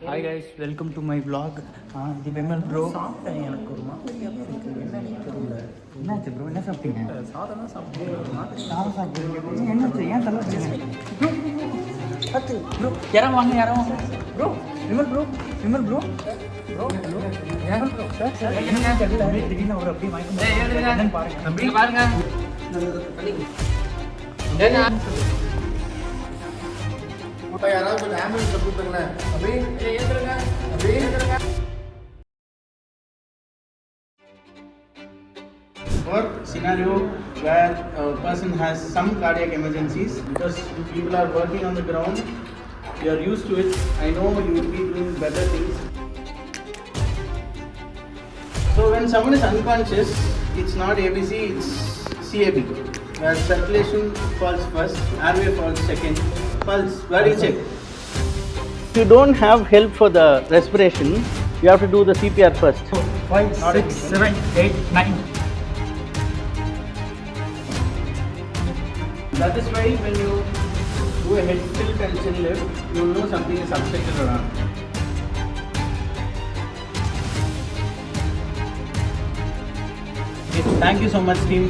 Hi guys, welcome to my vlog. The Vimal bro. சாப்பிட்டேன். எனக்கு ஒரு மாதிரியா இருக்கு. என்னன்னு தெரியல. என்னாச்சு ப்ரோ? என்ன சாப்பிட்டீங்க? சாதம் தான் சாப்பிட்டேன். ஒரு மாதிரி சாதம் சாப்பிட்டீங்க. என்னாச்சு? ஏன் தலை வச்சுங்க? பத்து ப்ரோ, யாரும் வாங்க. Bro, Vimal bro. Bro sir என்ன திடீர்னு அவர் அப்படியே வாங்கி பாருங்க. அப்ப யாராவது கொஞ்சம் ஆம்புலன்ஸ்ல கூப்பிடுங்களேன். Or scenario where a person has some cardiac emergencies, because you people are working on the ground, you are used to it. I know you will be doing better things. So when someone is unconscious, it's not ABC, it's CAB, where circulation falls first, airway falls second, pulse, where do you check? If you don't have help for the respiration, you have to do the CPR first. 5, 6, 7, 8, 9. That is why when you do a head tilt and chin lift, you will know something is subjected around. Thank you so much, team.